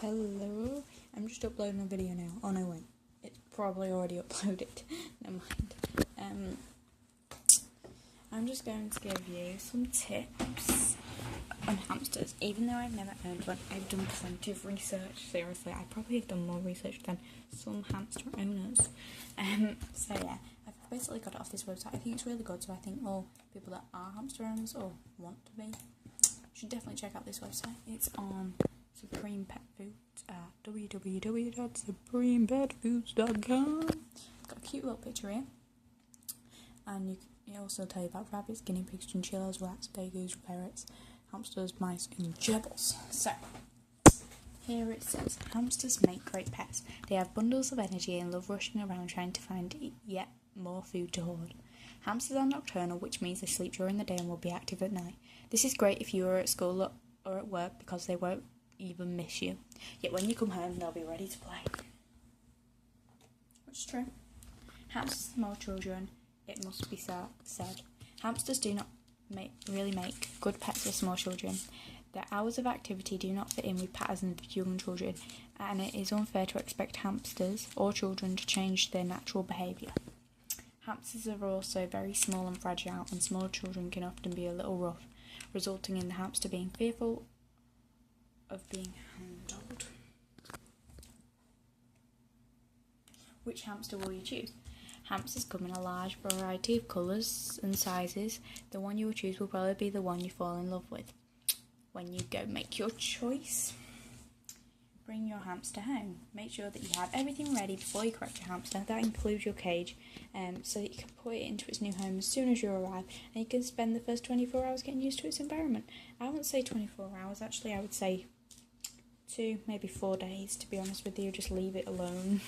Hello, I'm just uploading a video now. Oh no, wait, it's probably already uploaded. Never mind. I'm just going to give you some tips on hamsters. Even though I've never owned one, I've done plenty of research. Seriously, I probably have done more research than some hamster owners. So yeah, I've basically got it off this website. I think it's really good, so I think all people that are hamster owners or want to be should definitely check out this website. It's on Supreme Pet Foods at www.supremepetfoods.com. It's got a cute little picture here, and it also tell you about rabbits, guinea pigs, chinchillas, rats, beagles, parrots, hamsters, mice, and gerbils. So here it says, hamsters make great pets. They have bundles of energy and love rushing around trying to find yet more food to hoard. Hamsters are nocturnal, which means they sleep during the day and will be active at night. This is great if you are at school or at work because they won't even miss you. Yet when you come home, they'll be ready to play. Which is true. Hamsters are small children, it must be said. Hamsters do not really make good pets for small children. Their hours of activity do not fit in with patterns of young children, and it is unfair to expect hamsters or children to change their natural behaviour. Hamsters are also very small and fragile, and small children can often be a little rough, resulting in the hamster being fearful of being handled. Which hamster will you choose? Hamsters come in a large variety of colours and sizes. The one you will choose will probably be the one you fall in love with. When you go make your choice, bring your hamster home. Make sure that you have everything ready before you correct your hamster. That includes your cage, so that you can put it into its new home as soon as you arrive, and you can spend the first 24 hours getting used to its environment. I wouldn't say 24 hours, actually, I would say 2, maybe 4 days, to be honest with you. Just leave it alone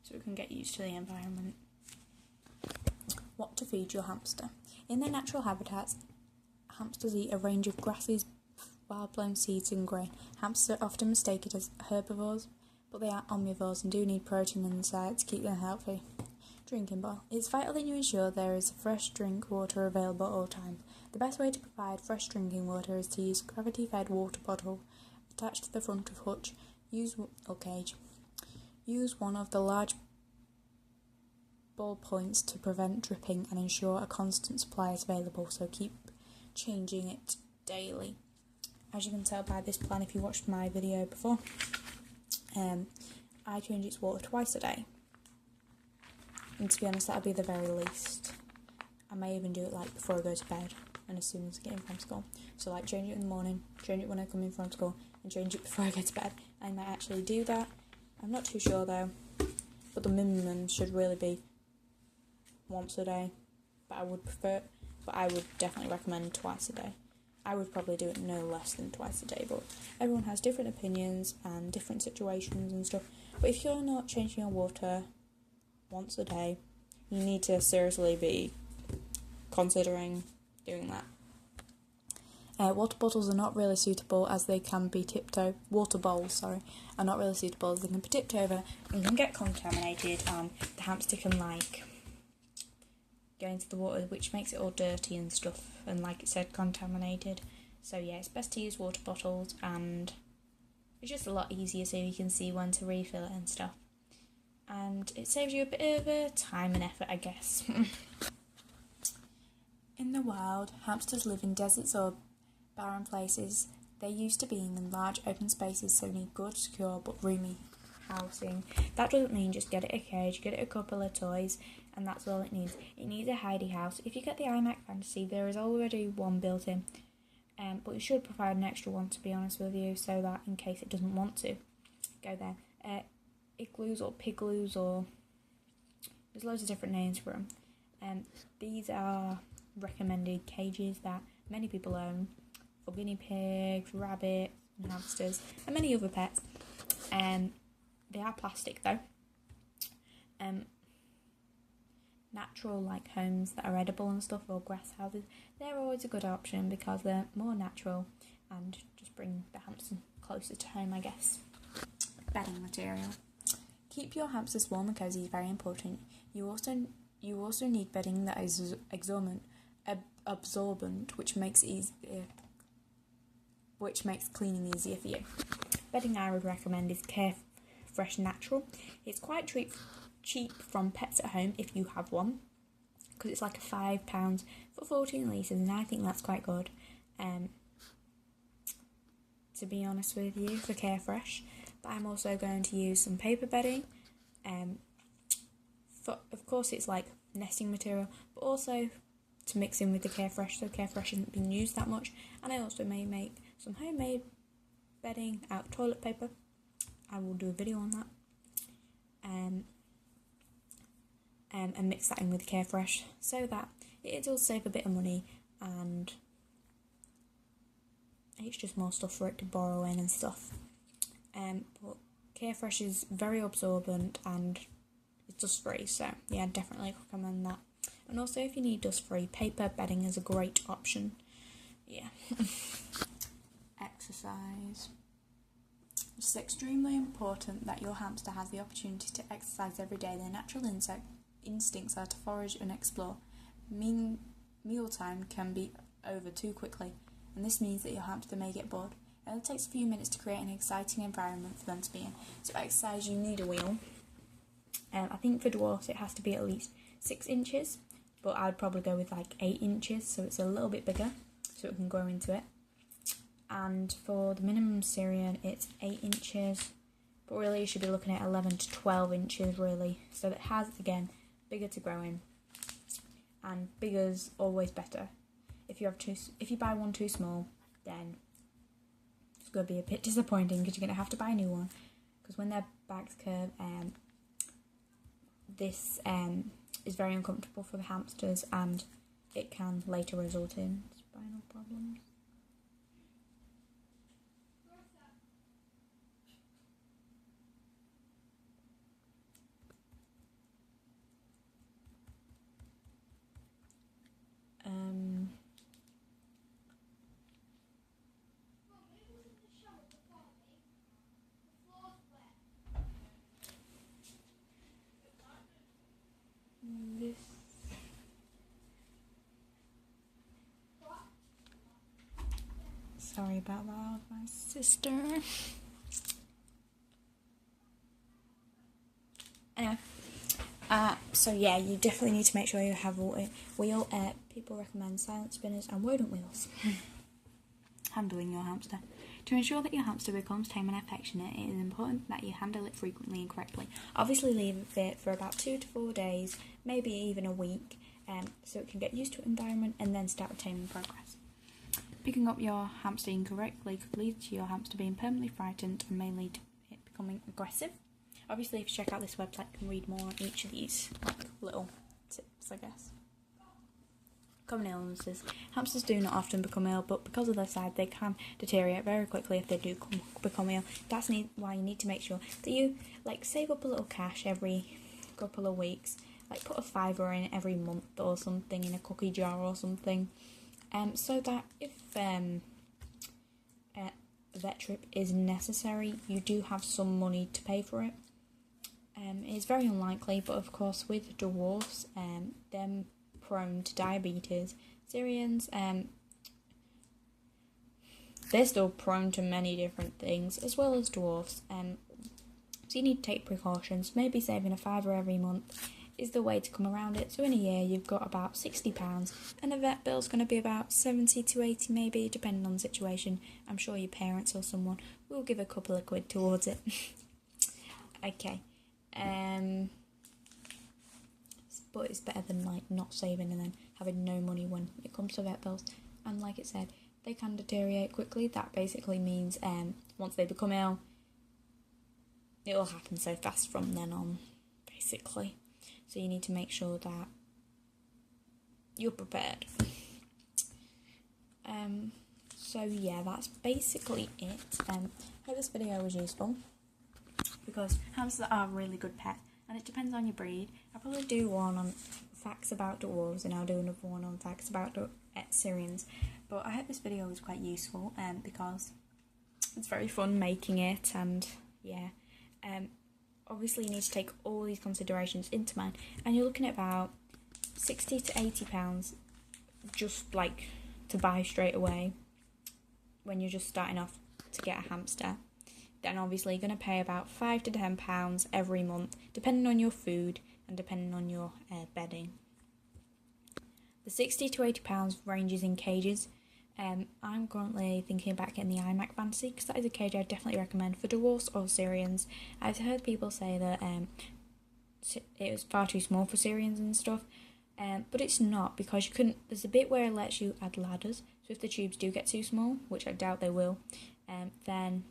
so it can get used to the environment. What to feed your hamster. In their natural habitats, hamsters eat a range of grasses, wild-blown seeds and grain. Hamsters are often mistaken as herbivores, but they are omnivores and do need protein in the diet to keep them healthy. Drinking bowl. It's vital that you ensure there is fresh drink water available at all times. The best way to provide fresh drinking water is to use a gravity-fed water bottle attached to the front of hutch. Use one of the large ball points to prevent dripping and ensure a constant supply is available, so keep changing it daily. As you can tell by this plan, if you watched my video before, I change its water twice a day, and to be honest, that'll be the very least. I may even do it like before I go to bed and as soon as I get in from school. So like change it in the morning, change it when I come in from school, and change it before I get to bed. I might actually do that. I'm not too sure though, but the minimum should really be once a day. But I would definitely recommend twice a day. I would probably do it no less than twice a day, but everyone has different opinions and different situations and stuff. But if you're not changing your water once a day, you need to seriously be considering doing that. Water bottles are not really suitable as they can be water bowls, are not really suitable as they can be tipped over and can get contaminated, and the hamster can go into the water, which makes it all dirty and stuff, and like it said, contaminated. So yeah, it's best to use water bottles, and it's just a lot easier so you can see when to refill it and stuff, and it saves you a bit of time and effort, I guess. In the wild, hamsters live in deserts or barren places. They're used to being in large open spaces, so need good, secure but roomy housing. That doesn't mean just get it a cage, get it a couple of toys, and that's all it needs. It needs a hidey house. If you get the iMac Fantasy, there is already one built in, but you should provide an extra one, to be honest with you, so that in case it doesn't want to go there. Igloos or pigloos, or there's loads of different names for them. These are recommended cages that many people own for guinea pigs, rabbits, and hamsters, and many other pets. They are plastic though. Natural like homes that are edible and stuff, or grass houses, they're always a good option because they're more natural and just bring the hamster closer to home, I guess. Bedding material. Keep your hamsters warm and cozy is very important. You also need bedding that is absorbent, which makes cleaning easier for you. bedding I would recommend is Carefresh Natural. It's quite cheap from Pets at Home if you have one, because it's like a £5 for 14 litres, and I think that's quite good, to be honest with you, for Carefresh. But I'm also going to use some paper bedding. Of course it's like nesting material, but also to mix in with the Carefresh, so Carefresh isn't being used that much. And I also may make some homemade bedding out of toilet paper. I will do a video on that. And mix that in with Carefresh, so that it does save a bit of money, and it's just more stuff for it to borrow in and stuff. But Carefresh is very absorbent and it's dust free, so yeah, definitely recommend that. And also, if you need dust free, paper bedding is a great option. Yeah. Exercise. It's extremely important that your hamster has the opportunity to exercise every day. Their natural instincts are to forage and explore. Mealtime can be over too quickly, and this means that your hamster may get bored. It only takes a few minutes to create an exciting environment for them to be in. To exercise, you need a wheel. I think for dwarfs it has to be at least 6 inches, but I'd probably go with like 8 inches, so it's a little bit bigger, so it can grow into it. And for the minimum Syrian, it's 8 inches, but really you should be looking at 11 to 12 inches really, so that it has, again, bigger to grow in, and bigger's always better. If you buy one too small, then it's going to be a bit disappointing, because you're going to have to buy a new one, because when their backs curve, this is very uncomfortable for the hamsters, and it can later result in spinal problems. Sorry about that, my sister. Anyway, so yeah, you definitely need to make sure you have a wheel. People recommend silent spinners and rodent wheels. Handling your hamster. To ensure that your hamster becomes tame and affectionate, it is important that you handle it frequently and correctly. Obviously leave it for about 2 to 4 days, maybe even a week, so it can get used to the environment and then start a taming progress. Picking up your hamster incorrectly could lead to your hamster being permanently frightened and may lead to it becoming aggressive. Obviously, if you check out this website, you can read more on each of these little tips, I guess. Common illnesses. Hamsters do not often become ill, but because of their size, they can deteriorate very quickly if they do become ill. That's why you need to make sure that you save up a little cash every couple of weeks. Put a £5 in every month or something in a cookie jar or something. So that if a vet trip is necessary, you do have some money to pay for it. It's very unlikely, but of course with dwarfs, them prone to diabetes, Syrians, they're still prone to many different things, as well as dwarfs. So you need to take precautions. Maybe saving a £5 every month is the way to come around it. So in a year you've got about £60, and a vet bill's going to be about 70 to 80 maybe, depending on the situation. I'm sure your parents or someone will give a couple of quid towards it. Okay. But it's better than not saving and then having no money when it comes to vet bills. And like it said, they can deteriorate quickly. That basically means once they become ill, it'll happen so fast from then on, basically. So you need to make sure that you're prepared. So yeah, that's basically it. I hope this video was useful, because hamsters are a really good pet, and it depends on your breed. I'll probably do one on facts about dwarves, and I'll do another one on facts about Syrians. But I hope this video was quite useful, because it's very fun making it, and yeah. Obviously you need to take all these considerations into mind, and you're looking at about £60 to £80 just to buy straight away when you're just starting off to get a hamster. then obviously you're going to pay about £5 to £10 every month, depending on your food and depending on your bedding. The £60 to £80 ranges in cages. I'm currently thinking about getting the iMac Fantasy because that is a cage I definitely recommend for dwarfs or Syrians. I've heard people say that it was far too small for Syrians and stuff, but it's not, because there's a bit where it lets you add ladders, so if the tubes do get too small, which I doubt they will, then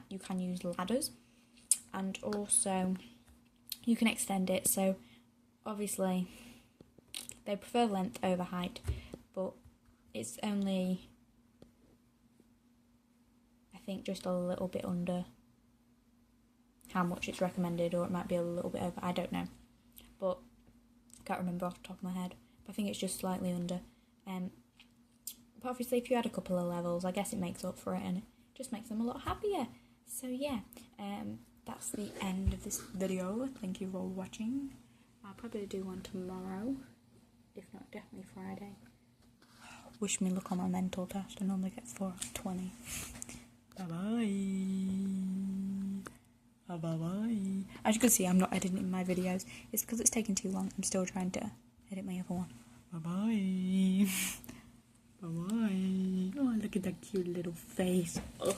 you can use ladders, and also you can extend it. So obviously they prefer length over height, but it's only, I think, just a little bit under how much it's recommended, or it might be a little bit over, I don't know, but I can't remember off the top of my head, but I think it's just slightly under. But obviously if you add a couple of levels, I guess it makes up for it, and it just makes them a lot happier. So yeah, that's the end of this video. Thank you for watching. I'll probably do one tomorrow, if not definitely Friday. Wish me luck on my mental test. I normally get 4 out of 20. Bye bye. As you can see, I'm not editing my videos. It's because it's taking too long. I'm still trying to edit my other one. Bye bye. Bye bye. Oh, look at that cute little face. Oh.